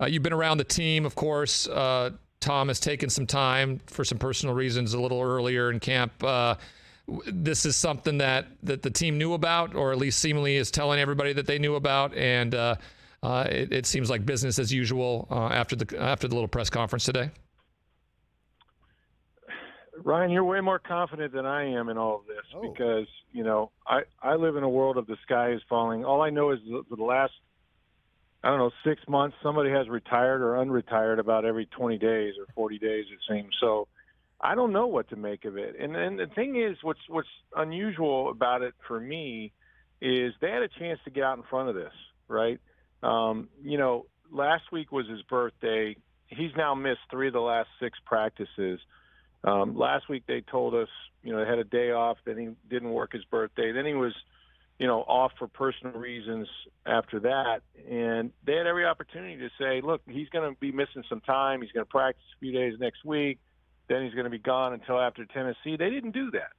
You've been around the team, of course. Tom has taken some time for some personal reasons a little earlier in camp. This is something that the team knew about, or at least seemingly is telling everybody that they knew about, and it seems like business as usual after the little press conference today. Ryan, you're way more confident than I am in all of this because, I live in a world of the sky is falling. All I know is for the last, 6 months, somebody has retired or unretired about every 20 days or 40 days, it seems. So I don't know what to make of it. And the thing is, what's unusual about it for me is they had a chance to get out in front of this, right? Last week was his birthday. He's now missed 3 of the last 6 practices. Last week they told us, they had a day off, then he didn't work his birthday. Then he was, off for personal reasons after that. And they had every opportunity to say, look, he's going to be missing some time. He's going to practice a few days next week. Then he's going to be gone until after Tennessee. They didn't do that.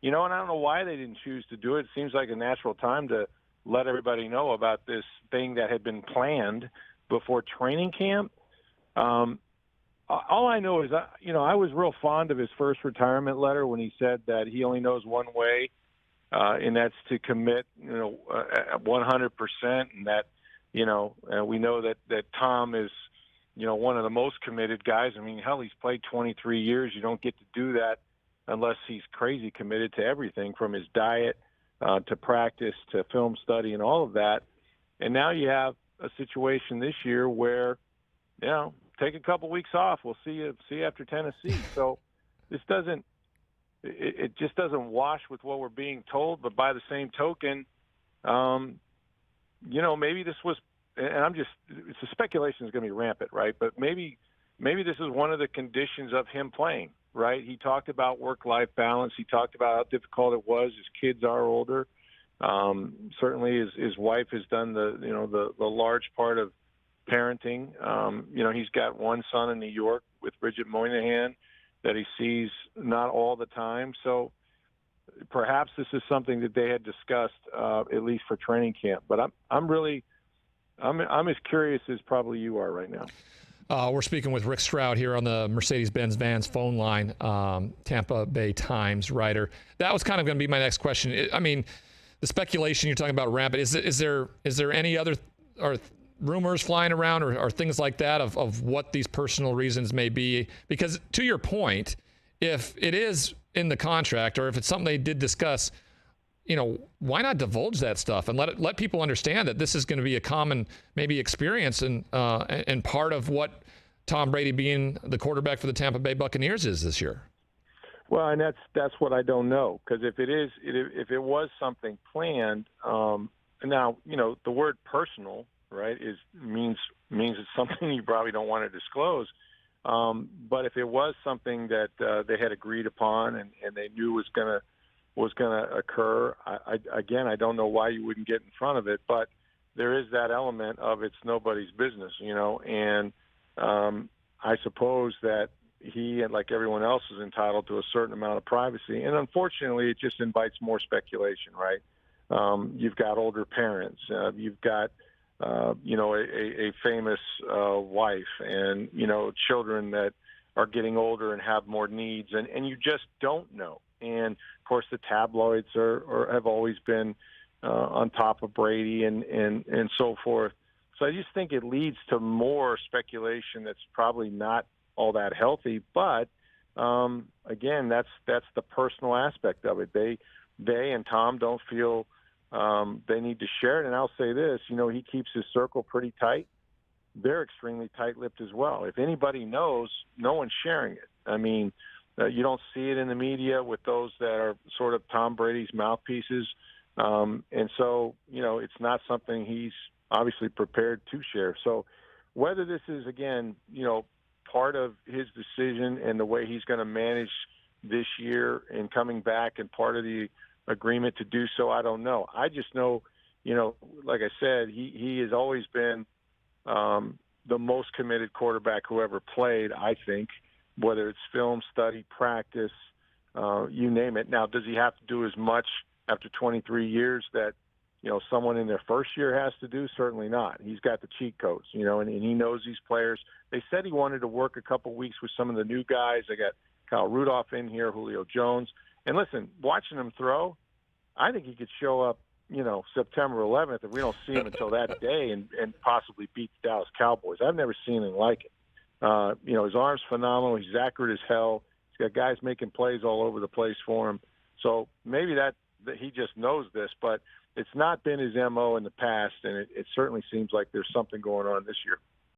And I don't know why they didn't choose to do it. It seems like a natural time to let everybody know about this thing that had been planned before training camp. All I know is, I was real fond of his first retirement letter when he said that he only knows one way, and that's to commit, 100%, and that, we know that Tom is, one of the most committed guys. I mean, hell, he's played 23 years. You don't get to do that unless he's crazy committed to everything from his diet to practice to film study and all of that. And now you have a situation this year where, take a couple weeks off. We'll see you after Tennessee. So this it just doesn't wash with what we're being told. But by the same token, maybe this was, and it's the speculation is going to be rampant, right? But maybe this is one of the conditions of him playing, right? He talked about work-life balance. He talked about how difficult it was. His kids are older. Certainly his wife has done the large part of parenting. He's got one son in New York with Bridget Moynihan that he sees not all the time. So perhaps this is something that they had discussed, at least for training camp. But I'm as curious as probably you are right now. We're speaking with Rick Stroud here on the Mercedes-Benz Vans phone line, Tampa Bay Times writer. That was kind of going to be my next question. I mean, the speculation you're talking about rampant. Is there any other or rumors flying around or things like that of what these personal reasons may be? Because to your point, if it is in the contract or if it's something they did discuss, why not divulge that stuff and let people understand that this is going to be a common maybe experience and part of what Tom Brady being the quarterback for the Tampa Bay Buccaneers is this year? Well, and that's what I don't know, because if it was something planned, now the word personal, right, means it's something you probably don't want to disclose. But if it was something that they had agreed upon and they knew was gonna occur, I don't know why you wouldn't get in front of it. But there is that element of it's nobody's business, and I suppose that he, and like everyone else, is entitled to a certain amount of privacy. And unfortunately, it just invites more speculation, right? You've got older parents. You've got, a famous wife and, children that are getting older and have more needs. And you just don't know. And, of course, the tabloids have always been on top of Brady and so forth. So I just think it leads to more speculation that's probably not all that healthy. But, again, that's the personal aspect of it. They and Tom don't feel they need to share it. And I'll say this, he keeps his circle pretty tight. They're extremely tight-lipped as well. If anybody knows, no one's sharing it. I mean, you don't see it in the media with those that are sort of Tom Brady's mouthpieces. And so, it's not something he's obviously prepared to share. So whether this is, again, part of his decision and the way he's going to manage this year and coming back and part of the agreement to do so, I don't know. I just know, like I said, he has always been the most committed quarterback who ever played, I think, whether it's film, study, practice, you name it. Now, does he have to do as much after 23 years that someone in their first year has to do. Certainly not. He's got the cheat codes, and he knows these players. They said he wanted to work a couple weeks with some of the new guys. They got Kyle Rudolph in here, Julio Jones. And listen, watching him throw, I think he could show up, September 11th, if we don't see him until that day, and possibly beat the Dallas Cowboys. I've never seen anything like it. His arm's phenomenal. He's accurate as hell. He's got guys making plays all over the place for him. So maybe that he just knows this, but it's not been his MO in the past, and it certainly seems like there's something going on this year.